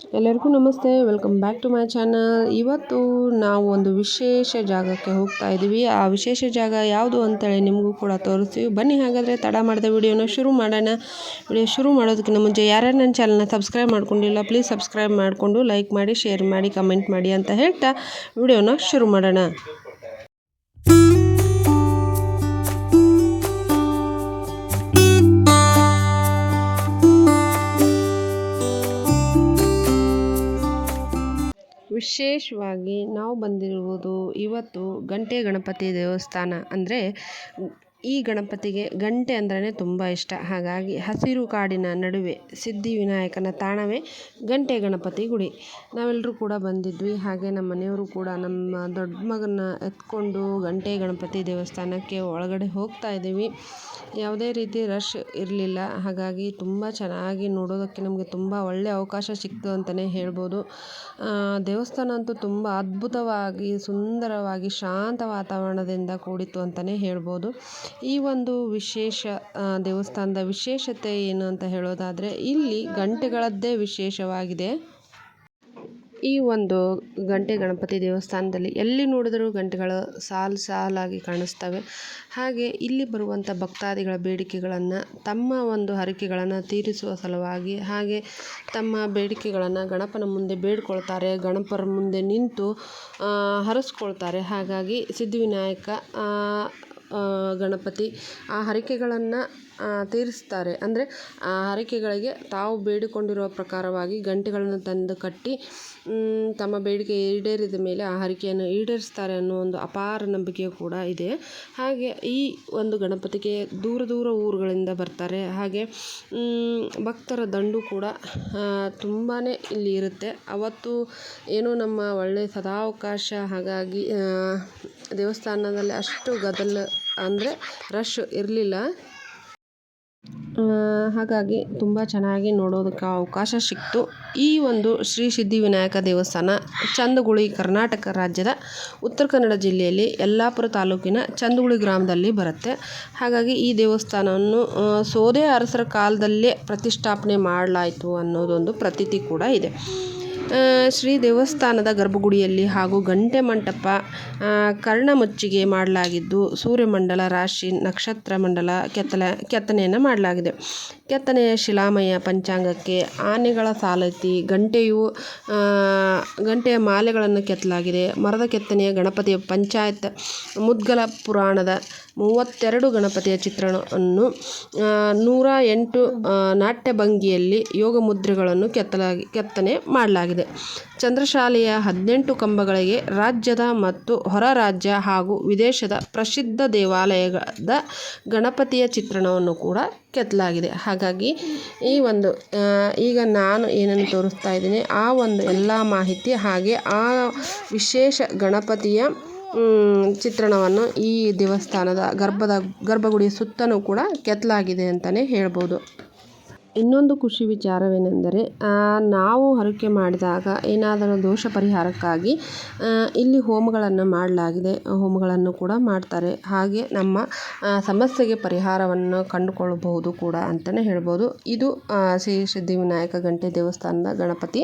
ಎಲ್ಲರಿಗೂ ನಮಸ್ತೆ, welcome back to my channel. ಇವತ್ತು ನಾವು ಒಂದು ವಿಶೇಷ ಜಾಗಕ್ಕೆ ಹೋಗ್ತಾ ಇದ್ದೀವಿ. ಆ ವಿಶೇಷ ಜಾಗ ಯಾವುದು ಅಂತೇಳಿ ನಿಮಗೂ ಕೂಡ ತೋರಿಸ್ತೀವಿ. ಬನ್ನಿ ಹಾಗಾದರೆ ತಡ ಮಾಡಿದ ವಿಡಿಯೋನ ಶುರು ಮಾಡೋಣ. ವಿಡಿಯೋ ಶುರು ಮಾಡೋದಕ್ಕಿಂತ ಮುಂಚೆ ಯಾರ್ಯಾರು ನನ್ನ ಚಾನಲ್ನ ಸಬ್ಸ್ಕ್ರೈಬ್ ಮಾಡ್ಕೊಂಡಿಲ್ಲ ಪ್ಲೀಸ್ ಸಬ್ಸ್ಕ್ರೈಬ್ ಮಾಡಿಕೊಂಡು ಲೈಕ್ ಮಾಡಿ, ಶೇರ್ ಮಾಡಿ, ಕಮೆಂಟ್ ಮಾಡಿ ಅಂತ ಹೇಳ್ತಾ ವಿಡಿಯೋನ ಶುರು ಮಾಡೋಣ. ವಿಶೇಷವಾಗಿ ನಾವು ಬಂದಿರುವುದು ಇವತ್ತು ಗಂಟೆ ಗಣಪತಿ ದೇವಸ್ಥಾನ. ಅಂದರೆ ಈ ಗಣಪತಿಗೆ ಗಂಟೆ ಅಂದ್ರೆ ತುಂಬ ಇಷ್ಟ. ಹಾಗಾಗಿ ಹಸಿರು ಕಾಡಿನ ನಡುವೆ ಸಿದ್ಧಿವಿನಾಯಕನ ತಾಣವೇ ಗಂಟೆ ಗಣಪತಿ ಗುಡಿ. ನಾವೆಲ್ಲರೂ ಕೂಡ ಬಂದಿದ್ವಿ. ಹಾಗೆ ನಮ್ಮ ಮನೆಯವರು ಕೂಡ ನಮ್ಮ ದೊಡ್ಡ ಮಗನ ಎತ್ಕೊಂಡು ಗಂಟೆ ಗಣಪತಿ ದೇವಸ್ಥಾನಕ್ಕೆ ಒಳಗಡೆ ಹೋಗ್ತಾ ಇದ್ದೀವಿ. ಯಾವುದೇ ರೀತಿ ರಶ್ ಇರಲಿಲ್ಲ. ಹಾಗಾಗಿ ತುಂಬ ಚೆನ್ನಾಗಿ ನೋಡೋದಕ್ಕೆ ನಮಗೆ ತುಂಬ ಒಳ್ಳೆಯ ಅವಕಾಶ ಸಿಕ್ತು ಅಂತಲೇ ಹೇಳ್ಬೋದು. ದೇವಸ್ಥಾನ ಅಂತೂ ತುಂಬ ಅದ್ಭುತವಾಗಿ, ಸುಂದರವಾಗಿ, ಶಾಂತ ವಾತಾವರಣದಿಂದ ಕೂಡಿತ್ತು ಅಂತಲೇ ಹೇಳ್ಬೋದು. ಈ ಒಂದು ವಿಶೇಷ ದೇವಸ್ಥಾನದ ವಿಶೇಷತೆ ಏನು ಅಂತ ಹೇಳೋದಾದರೆ, ಇಲ್ಲಿ ಗಂಟೆಗಳದ್ದೇ ವಿಶೇಷವಾಗಿದೆ. ಈ ಒಂದು ಗಂಟೆ ಗಣಪತಿ ದೇವಸ್ಥಾನದಲ್ಲಿ ಎಲ್ಲಿ ನೋಡಿದರೂ ಗಂಟೆಗಳು ಸಾಲಾಗಿ ಕಾಣಿಸ್ತವೆ. ಹಾಗೆ ಇಲ್ಲಿ ಬರುವಂಥ ಭಕ್ತಾದಿಗಳ ಬೇಡಿಕೆಗಳನ್ನು, ತಮ್ಮ ಒಂದು ಹರಕೆಗಳನ್ನು ತೀರಿಸುವ ಸಲುವಾಗಿ, ಹಾಗೆ ತಮ್ಮ ಬೇಡಿಕೆಗಳನ್ನು ಗಣಪನ ಮುಂದೆ ಬೇಡ್ಕೊಳ್ತಾರೆ, ಗಣಪರ ಮುಂದೆ ನಿಂತು ಹರಸ್ಕೊಳ್ತಾರೆ. ಹಾಗಾಗಿ ಸಿದ್ಧಿವಿನಾಯಕ ಗಣಪತಿ ಆ ಹರಕೆಗಳನ್ನು ತೀರಿಸ್ತಾರೆ. ಅಂದರೆ ಆ ಹರಕೆಗಳಿಗೆ ತಾವು ಬೇಡಿಕೊಂಡಿರುವ ಪ್ರಕಾರವಾಗಿ ಗಂಟೆಗಳನ್ನು ತಂದು ಕಟ್ಟಿ ತಮ್ಮ ಬೇಡಿಕೆ ಈಡೇರಿದ ಮೇಲೆ ಆ ಹರಕೆಯನ್ನು ಈಡೇರಿಸ್ತಾರೆ ಅನ್ನೋ ಒಂದು ಅಪಾರ ನಂಬಿಕೆಯೂ ಕೂಡ ಇದೆ. ಹಾಗೆ ಈ ಒಂದು ಗಣಪತಿಗೆ ದೂರ ಊರುಗಳಿಂದ ಬರ್ತಾರೆ. ಹಾಗೆ ಭಕ್ತರ ದಂಡು ಕೂಡ ತುಂಬಾ ಇಲ್ಲಿ ಇರುತ್ತೆ. ಅವತ್ತು ಏನೋ ನಮ್ಮ ಒಳ್ಳೆಯ ಸದಾವಕಾಶ. ಹಾಗಾಗಿ ದೇವಸ್ಥಾನದಲ್ಲಿ ಅಷ್ಟು ಗದ್ದಲ ಅಂದರೆ ರಶ್ ಇರಲಿಲ್ಲ. ಹಾಗಾಗಿ ತುಂಬ ಚೆನ್ನಾಗಿ ನೋಡೋದಕ್ಕೆ ಅವಕಾಶ ಸಿಕ್ತು. ಈ ಒಂದು ಶ್ರೀ ಸಿದ್ಧಿವಿನಾಯಕ ದೇವಸ್ಥಾನ ಚಂದಗುಳಿ, ಕರ್ನಾಟಕ ರಾಜ್ಯದ ಉತ್ತರ ಕನ್ನಡ ಜಿಲ್ಲೆಯಲ್ಲಿ ಯಲ್ಲಾಪುರ ತಾಲೂಕಿನ ಚಂದಗುಳಿ ಗ್ರಾಮದಲ್ಲಿ ಬರುತ್ತೆ. ಹಾಗಾಗಿ ಈ ದೇವಸ್ಥಾನವನ್ನು ಸೋದೆ ಅರಸರ ಕಾಲದಲ್ಲೇ ಪ್ರತಿಷ್ಠಾಪನೆ ಮಾಡಲಾಯಿತು ಅನ್ನೋದೊಂದು ಪ್ರತೀತಿ ಕೂಡ ಇದೆ. ಶ್ರೀ ದೇವಸ್ಥಾನದ ಗರ್ಭಗುಡಿಯಲ್ಲಿ ಹಾಗೂ ಗಂಟೆ ಮಂಟಪ ಕರ್ಣಮುಚ್ಚಿಗೆ ಮಾಡಲಾಗಿದ್ದು, ಸೂರ್ಯಮಂಡಲ, ರಾಶಿ, ನಕ್ಷತ್ರ ಮಂಡಲ ಕೆತ್ತನೆಯನ್ನು ಮಾಡಲಾಗಿದೆ. ಕೆತ್ತನೆಯ ಶಿಲಾಮಯ ಪಂಚಾಂಗಕ್ಕೆ ಆನೆಗಳ ಸಾಲೈತಿ, ಗಂಟೆಯ ಮಾಲೆಗಳನ್ನು ಕೆತ್ತಲಾಗಿದೆ. ಮರದ ಕೆತ್ತನೆಯ ಗಣಪತಿಯ ಪಂಚಾಯತ್ ಮುದ್ಗಲ ಪುರಾಣದ 32 ಗಣಪತಿಯ ಚಿತ್ರಣವನ್ನು 108 ನಾಟ್ಯಭಂಗಿಯಲ್ಲಿ ಯೋಗ ಮುದ್ರೆಗಳನ್ನು ಕೆತ್ತನೆ ಮಾಡಲಾಗಿದೆ. ಚಂದ್ರಶಾಲೆಯ 18 ಕಂಬಗಳಿಗೆ ರಾಜ್ಯದ ಮತ್ತು ಹೊರ ರಾಜ್ಯ ಹಾಗೂ ವಿದೇಶದ ಪ್ರಸಿದ್ಧ ದೇವಾಲಯದ ಗಣಪತಿಯ ಚಿತ್ರಣವನ್ನು ಕೂಡ ಕೆತ್ತಲಾಗಿದೆ. ಹಾಗಾಗಿ ಈ ಒಂದು ಈಗ ನಾನು ಏನನ್ನು ತೋರಿಸ್ತಾ ಇದ್ದೀನಿ ಆ ಒಂದು ಎಲ್ಲ ಮಾಹಿತಿ, ಹಾಗೆ ಆ ವಿಶೇಷ ಗಣಪತಿಯ ಚಿತ್ರಣವನ್ನು ಈ ದೇವಸ್ಥಾನದ ಗರ್ಭಗುಡಿಯ ಸುತ್ತಲೂ ಕೂಡ ಕೆತ್ತಲಾಗಿದೆ ಅಂತಲೇ ಹೇಳ್ಬೋದು. ಇನ್ನೊಂದು ಖುಷಿ ವಿಚಾರವೇನೆಂದರೆ, ನಾವು ಹರಕೆ ಮಾಡಿದಾಗ ಏನಾದರೂ ದೋಷ ಪರಿಹಾರಕ್ಕಾಗಿ ಇಲ್ಲಿ ಹೋಮಗಳನ್ನು ಮಾಡಲಾಗಿದೆ. ಹೋಮಗಳನ್ನು ಕೂಡ ಮಾಡ್ತಾರೆ. ಹಾಗೆ ನಮ್ಮ ಸಮಸ್ಯೆಗೆ ಪರಿಹಾರವನ್ನು ಕಂಡುಕೊಳ್ಳಬಹುದು ಕೂಡ ಅಂತಲೇ ಹೇಳ್ಬೋದು. ಇದು ಶ್ರೀ ಸಿದ್ಧಿವಿನಾಯಕ ಗಂಟೆ ದೇವಸ್ಥಾನದ ಗಣಪತಿ.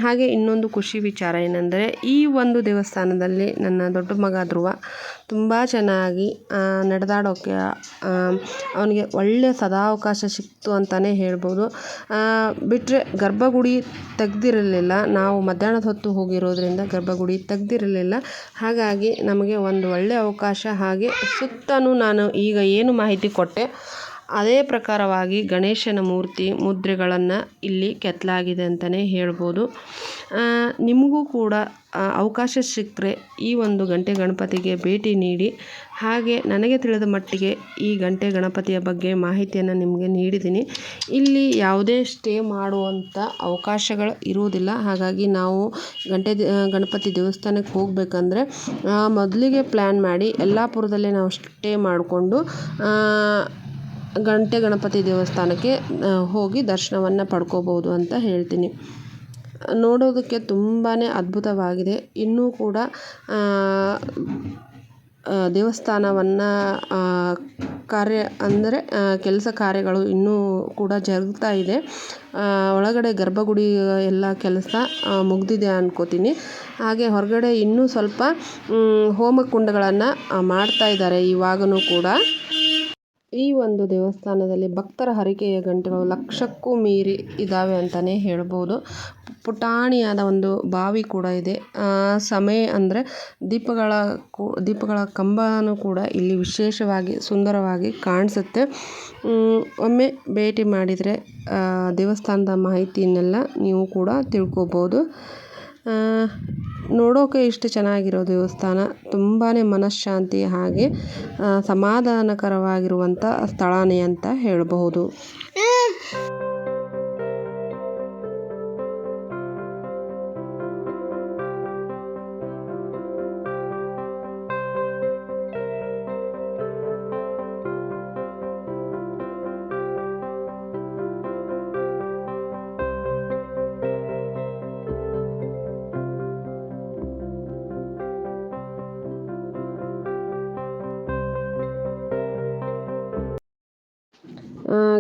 ಹಾಗೆ ಇನ್ನೊಂದು ಖುಷಿ ವಿಚಾರ ಏನೆಂದರೆ, ಈ ಒಂದು ದೇವಸ್ಥಾನದಲ್ಲಿ ನನ್ನ ದೊಡ್ಡ ಮಗ ಧ್ರುವ ತುಂಬ ಚೆನ್ನಾಗಿ ನಡೆದಾಡೋಕ್ಕೆ ಅವನಿಗೆ ಒಳ್ಳೆಯ ಸದಾವಕಾಶ ಸಿಕ್ತು ಅಂತಲೇ ಹೇಳ್ಬೋದು. ಬಿಟ್ಟರೆ ಗರ್ಭಗುಡಿ ತೆಗ್ದಿರಲಿಲ್ಲ. ನಾವು ಮಧ್ಯಾಹ್ನದ ಹೊತ್ತು ಹೋಗಿರೋದ್ರಿಂದ ಗರ್ಭಗುಡಿ ತೆಗ್ದಿರಲಿಲ್ಲ. ಹಾಗಾಗಿ ನಮಗೆ ಒಂದು ಒಳ್ಳೆಯ ಅವಕಾಶ. ಹಾಗೆ ಸುತ್ತಲೂ ನಾನು ಈಗ ಏನು ಮಾಹಿತಿ ಕೊಟ್ಟೆ ಅದೇ ಪ್ರಕಾರವಾಗಿ ಗಣೇಶನ ಮೂರ್ತಿ ಮುದ್ರೆಗಳನ್ನು ಇಲ್ಲಿ ಕೆತ್ತಲಾಗಿದೆ ಅಂತಲೇ ಹೇಳ್ಬೋದು. ನಿಮಗೂ ಕೂಡ ಅವಕಾಶ ಸಿಕ್ಕರೆ ಈ ಒಂದು ಗಂಟೆ ಗಣಪತಿಗೆ ಭೇಟಿ ನೀಡಿ. ಹಾಗೆ ನನಗೆ ತಿಳಿದ ಮಟ್ಟಿಗೆ ಈ ಗಂಟೆ ಗಣಪತಿಯ ಬಗ್ಗೆ ಮಾಹಿತಿಯನ್ನು ನಿಮಗೆ ನೀಡಿದ್ದೀನಿ. ಇಲ್ಲಿ ಯಾವುದೇ ಸ್ಟೇ ಮಾಡುವಂಥ ಅವಕಾಶಗಳು ಇರುವುದಿಲ್ಲ. ಹಾಗಾಗಿ ನಾವು ಗಣಪತಿ ದೇವಸ್ಥಾನಕ್ಕೆ ಹೋಗಬೇಕಂದ್ರೆ ಮೊದಲಿಗೆ ಪ್ಲ್ಯಾನ್ ಮಾಡಿ ಯಲ್ಲಾಪುರದಲ್ಲೇ ನಾವು ಸ್ಟೇ ಮಾಡಿಕೊಂಡು ಗಂಟೆ ಗಣಪತಿ ದೇವಸ್ಥಾನಕ್ಕೆ ಹೋಗಿ ದರ್ಶನವನ್ನು ಪಡ್ಕೋಬೋದು ಅಂತ ಹೇಳ್ತೀನಿ. ನೋಡೋದಕ್ಕೆ ತುಂಬಾ ಅದ್ಭುತವಾಗಿದೆ. ಇನ್ನೂ ಕೂಡ ದೇವಸ್ಥಾನವನ್ನು ಕಾರ್ಯ ಅಂದರೆ ಕೆಲಸ ಕಾರ್ಯಗಳು ಇನ್ನೂ ಕೂಡ ಜರುಗ್ತಾ ಇದೆ. ಒಳಗಡೆ ಗರ್ಭಗುಡಿ ಎಲ್ಲ ಕೆಲಸ ಮುಗಿದಿದೆ ಅನ್ಕೋತೀನಿ. ಹಾಗೆ ಹೊರಗಡೆ ಇನ್ನೂ ಸ್ವಲ್ಪ ಹೋಮಕುಂಡಗಳನ್ನು ಮಾಡ್ತಾ ಇದ್ದಾರೆ ಇವಾಗನೂ ಕೂಡ. ಈ ಒಂದು ದೇವಸ್ಥಾನದಲ್ಲಿ ಭಕ್ತರ ಹರಕೆಯ ಗಂಟೆಗಳು ಲಕ್ಷಕ್ಕೂ ಮೀರಿ ಇದ್ದಾವೆ ಅಂತಲೇ ಹೇಳ್ಬೋದು. ಪುಟಾಣಿಯಾದ ಒಂದು ಬಾವಿ ಕೂಡ ಇದೆ. ಸಮಯ ಅಂದರೆ ದೀಪಗಳ ಕಂಬನೂ ಕೂಡ ಇಲ್ಲಿ ವಿಶೇಷವಾಗಿ ಸುಂದರವಾಗಿ ಕಾಣಿಸುತ್ತೆ. ಒಮ್ಮೆ ಭೇಟಿ ಮಾಡಿದರೆ ದೇವಸ್ಥಾನದ ಮಾಹಿತಿಯನ್ನೆಲ್ಲ ನೀವು ಕೂಡ ತಿಳ್ಕೊಬೋದು. ನೋಡೋಕೆ ಇಷ್ಟು ಚೆನ್ನಾಗಿರೋ ದೇವಸ್ಥಾನ ತುಂಬಾ ಮನಃಶಾಂತಿ ಹಾಗೆ ಸಮಾಧಾನಕರವಾಗಿರುವಂಥ ಸ್ಥಳನೇ ಅಂತ ಹೇಳಬಹುದು.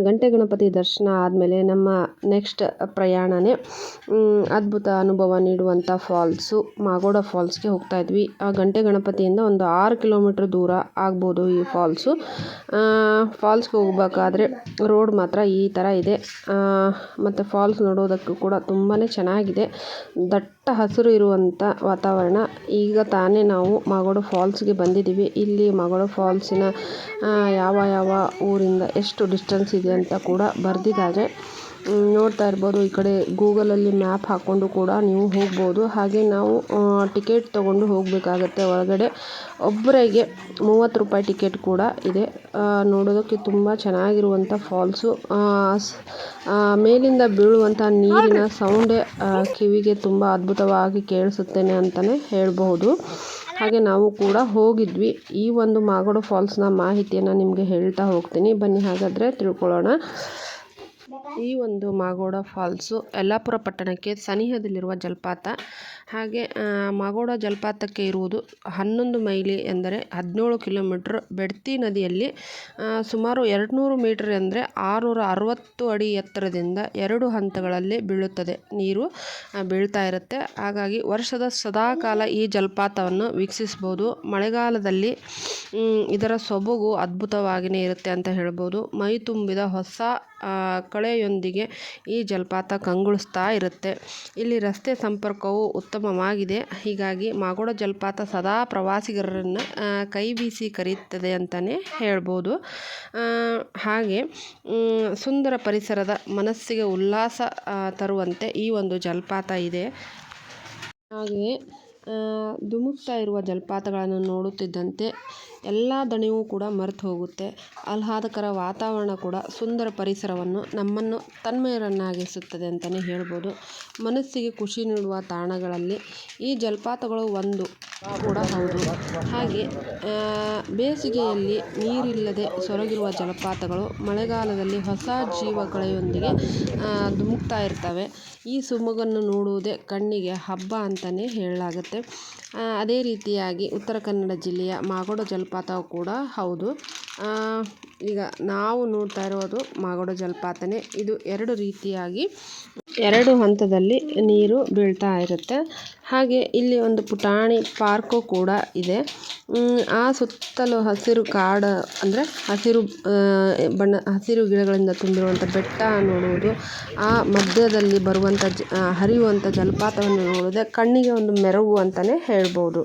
ಗಂಟೆ ಗಣಪತಿ ದರ್ಶನ ಆದಮೇಲೆ ನಮ್ಮ ನೆಕ್ಸ್ಟ್ ಪ್ರಯಾಣನೇ ಅದ್ಭುತ ಅನುಭವ ನೀಡುವಂಥ ಫಾಲ್ಸು ಮಾಗೋಡ ಫಾಲ್ಸ್ಗೆ ಹೋಗ್ತಾ ಇದ್ವಿ. ಆ ಗಂಟೆ ಗಣಪತಿಯಿಂದ ಒಂದು 6 ಕಿಲೋಮೀಟ್ರ್ ದೂರ ಆಗ್ಬೋದು ಈ ಫಾಲ್ಸು. ಫಾಲ್ಸ್ಗೆ ಹೋಗ್ಬೇಕಾದ್ರೆ ರೋಡ್ ಮಾತ್ರ ಈ ಥರ ಇದೆ. ಮತ್ತು ಫಾಲ್ಸ್ ನೋಡೋದಕ್ಕೂ ಕೂಡ ತುಂಬಾ ಚೆನ್ನಾಗಿದೆ. ದಟ್ಟ ಹಸಿರು ಇರುವಂಥ ವಾತಾವರಣ. ಈಗ ತಾನೇ ನಾವು ಮಾಗೋಡ ಫಾಲ್ಸ್ಗೆ ಬಂದಿದ್ದೀವಿ. ಇಲ್ಲಿ ಮಾಗೋಡ ಫಾಲ್ಸಿನ ಯಾವ ಊರಿಂದ ಎಷ್ಟು ಡಿಸ್ಟೆನ್ಸ್ ಇದೆ ಅಂತ ಕೂಡ ಬರೆದಿದ್ದಾರೆ. ನೋಡ್ತಾ ಇರ್ಬೋದು. ಈ ಕಡೆ ಗೂಗಲಲ್ಲಿ ಮ್ಯಾಪ್ ಹಾಕ್ಕೊಂಡು ಕೂಡ ನೀವು ಹೋಗ್ಬೋದು. ಹಾಗೆ ನಾವು ಟಿಕೆಟ್ ತೊಗೊಂಡು ಹೋಗಬೇಕಾಗತ್ತೆ. ಒಳಗಡೆ ಒಬ್ಬರಿಗೆ 30 ರೂಪಾಯಿ ಟಿಕೆಟ್ ಕೂಡ ಇದೆ. ನೋಡೋದಕ್ಕೆ ತುಂಬ ಚೆನ್ನಾಗಿರುವಂಥ ಫಾಲ್ಸು. ಮೇಲಿಂದ ಬೀಳುವಂಥ ನೀರಿನ ಸೌಂಡೇ ಕಿವಿಗೆ ತುಂಬ ಅದ್ಭುತವಾಗಿ ಕೇಳಿಸುತ್ತೇನೆ ಅಂತಲೇ ಹೇಳ್ಬಹುದು. ಹಾಗೆ ನಾವು ಕೂಡ ಹೋಗಿದ್ವಿ. ಈ ಒಂದು ಮಾಗೋಡ ಫಾಲ್ಸ್ನ ಮಾಹಿತಿಯನ್ನು ನಿಮಗೆ ಹೇಳ್ತಾ ಹೋಗ್ತೀನಿ. ಬನ್ನಿ ಹಾಗಾದರೆ ತಿಳ್ಕೊಳ್ಳೋಣ. ಈ ಒಂದು ಮಾಗೋಡ ಫಾಲ್ಸು ಯಲ್ಲಾಪುರ ಪಟ್ಟಣಕ್ಕೆ ಸನಿಹದಲ್ಲಿರುವ ಜಲಪಾತ. ಹಾಗೆ ಮಾಗೋಡ ಜಲಪಾತಕ್ಕೆ ಇರುವುದು 11 ಮೈಲಿ ಎಂದರೆ 17 ಕಿಲೋಮೀಟ್ರ್. ಬೆಡ್ತಿ ನದಿಯಲ್ಲಿ ಸುಮಾರು 200 ಮೀಟರ್ ಅಂದರೆ 660 ಅಡಿ ಎತ್ತರದಿಂದ 2 ಹಂತಗಳಲ್ಲಿ ಬೀಳುತ್ತದೆ. ನೀರು ಬೀಳ್ತಾ ಇರುತ್ತೆ. ಹಾಗಾಗಿ ವರ್ಷದ ಸದಾಕಾಲ ಈ ಜಲಪಾತವನ್ನು ವೀಕ್ಷಿಸ್ಬೋದು. ಮಳೆಗಾಲದಲ್ಲಿ ಇದರ ಸೊಬಗು ಅದ್ಭುತವಾಗಿಯೇ ಇರುತ್ತೆ ಅಂತ ಹೇಳ್ಬೋದು. ಮೈ ತುಂಬಿದ ಹೊಸ ಕಳೆಯೊಂದಿಗೆ ಈ ಜಲಪಾತ ಕಂಗೊಳಿಸ್ತಾ ಇರುತ್ತೆ. ಇಲ್ಲಿ ರಸ್ತೆ ಸಂಪರ್ಕವು ಉತ್ತಮವಾಗಿದೆ. ಹೀಗಾಗಿ ಮಾಗೋಡ ಜಲಪಾತ ಸದಾ ಪ್ರವಾಸಿಗರನ್ನು ಕೈ ಬೀಸಿ ಕರೆಯುತ್ತದೆ ಅಂತಲೇ ಹೇಳ್ಬೋದು. ಹಾಗೆ ಸುಂದರ ಪರಿಸರದ ಮನಸ್ಸಿಗೆ ಉಲ್ಲಾಸ ತರುವಂತೆ ಈ ಒಂದು ಜಲಪಾತ ಇದೆ. ಹಾಗೆಯೇ ಧುಮುಕ್ತಾ ಇರುವ ಜಲಪಾತಗಳನ್ನು ನೋಡುತ್ತಿದ್ದಂತೆ ಎಲ್ಲ ದಣಿವು ಕೂಡ ಮರೆತು ಹೋಗುತ್ತೆ. ಆಹ್ಲಾದಕರ ವಾತಾವರಣ ಕೂಡ ಸುಂದರ ಪರಿಸರವನ್ನು ನಮ್ಮನ್ನು ತನ್ಮಯರನ್ನಾಗಿಸುತ್ತದೆ ಅಂತಲೇ ಹೇಳ್ಬೋದು. ಮನಸ್ಸಿಗೆ ಖುಷಿ ನೀಡುವ ತಾಣಗಳಲ್ಲಿ ಈ ಜಲಪಾತಗಳು ಒಂದು ಕೂಡ ಹೌದು. ಹಾಗೆ ಬೇಸಿಗೆಯಲ್ಲಿ ನೀರಿಲ್ಲದೆ ಸೊರಗಿರುವ ಜಲಪಾತಗಳು ಮಳೆಗಾಲದಲ್ಲಿ ಹೊಸ ಜೀವಕಳೆಯೊಂದಿಗೆ ಧುಮುಕ್ತಾ ಇರ್ತವೆ. ಈ ಸೊಬಗನ್ನು ನೋಡುವುದೇ ಕಣ್ಣಿಗೆ ಹಬ್ಬ ಅಂತಲೇ ಹೇಳಲಾಗುತ್ತೆ. ಅದೇ ರೀತಿಯಾಗಿ ಉತ್ತರ ಕನ್ನಡ ಜಿಲ್ಲೆಯ ಮಾಗೋಡ ಜಲಪಾತವು ಕೂಡ ಹೌದು. ಈಗ ನಾವು ನೋಡ್ತಾ ಇರೋದು ಮಾಗೋಡ ಜಲಪಾತನೇ. ಇದು 2 ರೀತಿಯಾಗಿ 2 ಹಂತದಲ್ಲಿ ನೀರು ಬೀಳ್ತಾ ಇರುತ್ತೆ. ಹಾಗೆ ಇಲ್ಲಿ ಒಂದು ಪುಟಾಣಿ ಪಾರ್ಕು ಕೂಡ ಇದೆ. ಆ ಸುತ್ತಲೂ ಹಸಿರು ಕಾಡು ಅಂದರೆ ಹಸಿರು ಗಿಡಗಳಿಂದ ತುಂಬಿರುವಂಥ ಬೆಟ್ಟ ನೋಡುವುದು, ಆ ಮಧ್ಯದಲ್ಲಿ ಬರುವಂಥ ಹರಿಯುವಂಥ ಜಲಪಾತವನ್ನು ನೋಡೋದೇ ಕಣ್ಣಿಗೆ ಒಂದು ಮೆರುಗು ಅಂತಲೇ ಹೇಳ್ಬೋದು.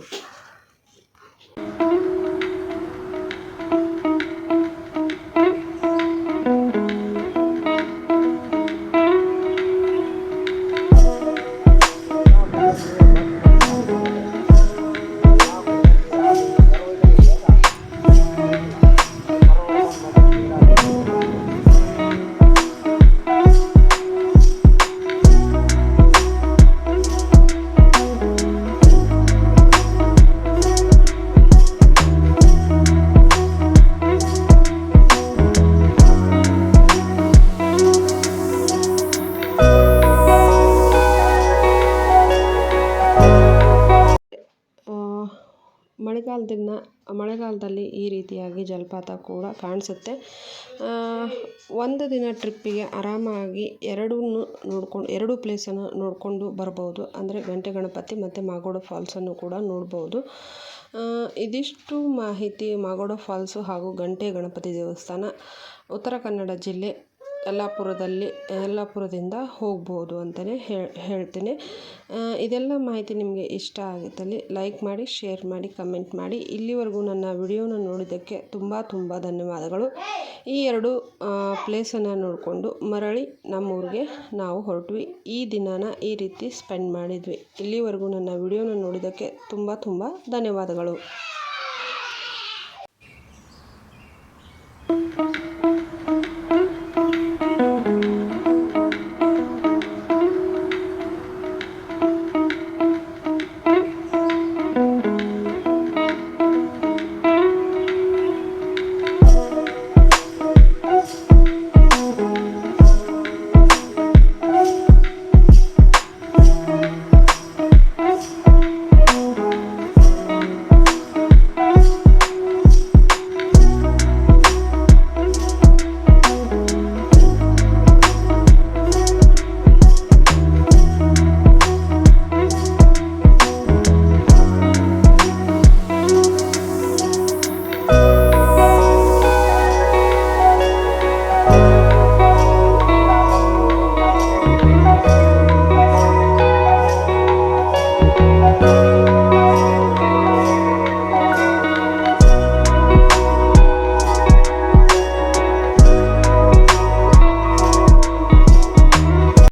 ಮಳೆಗಾಲದಲ್ಲಿ ಈ ರೀತಿಯಾಗಿ ಜಲಪಾತ ಕೂಡ ಕಾಣಿಸುತ್ತೆ. ಒಂದು ದಿನ ಟ್ರಿಪ್ಪಿಗೆ ಆರಾಮಾಗಿ ಎರಡು ಪ್ಲೇಸನ್ನು ನೋಡಿಕೊಂಡು ಬರ್ಬೋದು. ಅಂದರೆ ಗಂಟೆ ಗಣಪತಿ ಮತ್ತು ಮಾಗೋಡು ಫಾಲ್ಸನ್ನು ಕೂಡ ನೋಡ್ಬೋದು. ಇದಿಷ್ಟು ಮಾಹಿತಿ ಮಾಗೋಡು ಫಾಲ್ಸು ಹಾಗೂ ಗಂಟೆ ಗಣಪತಿ ದೇವಸ್ಥಾನ ಉತ್ತರ ಕನ್ನಡ ಜಿಲ್ಲೆ ಯಲ್ಲಾಪುರದಿಂದ ಹೋಗ್ಬೋದು ಅಂತಲೇ ಹೇಳ್ತೀನಿ. ಇದೆಲ್ಲ ಮಾಹಿತಿ ನಿಮಗೆ ಇಷ್ಟ ಆಗಿದ್ದಲ್ಲಿ ಲೈಕ್ ಮಾಡಿ, ಶೇರ್ ಮಾಡಿ, ಕಮೆಂಟ್ ಮಾಡಿ. ಇಲ್ಲಿವರೆಗೂ ನನ್ನ ವಿಡಿಯೋನ ನೋಡಿದ್ದಕ್ಕೆ ತುಂಬ ಧನ್ಯವಾದಗಳು. ಈ 2 ಪ್ಲೇಸನ್ನು ನೋಡಿಕೊಂಡು ಮರಳಿ ನಮ್ಮೂರಿಗೆ ನಾವು ಹೊರಟ್ವಿ. ಈ ದಿನನ ಈ ರೀತಿ ಸ್ಪೆಂಡ್ ಮಾಡಿದ್ವಿ. ಇಲ್ಲಿವರೆಗೂ ನನ್ನ ವಿಡಿಯೋನ ನೋಡಿದ್ದಕ್ಕೆ ತುಂಬ ಧನ್ಯವಾದಗಳು.